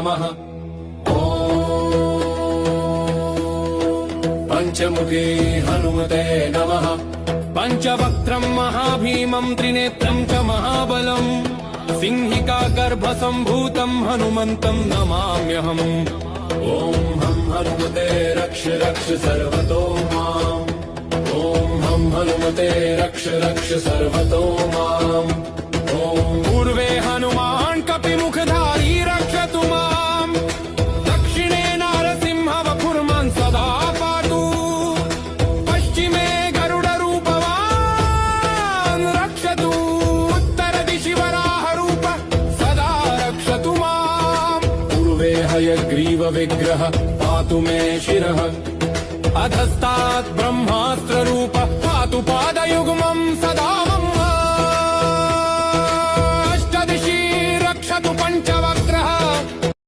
नमः। पंचमुखे हनुमते नमः। पंचवक्त्रं महाभीमं त्रिनेत्रं च महाबलं सिंहिका गर्भसम्भूतं हनुमन्तं नमाम्यहम्। ॐ हं हनुमते रक्ष रक्ष सर्वतो माम्। ॐ हं हनुमते रक्ष रक्ष सर्वतो माम्। ॐ पूर्वे हनुमान् कपिमुखधारी रक्षतु माम्। दक्षिणे नारसिंह वपुर्मान् सदा पातु। पश्चिमे गरुडरूपवान् रक्षतु। उत्तरदिशि वराहरूप सदा रक्षतु माम्। पूर्वे हयग्रीवविग्रह पातु मे शिरः। अधस्तात् ब्रह्मास्त्ररूप पातु पादयुग्मं सदा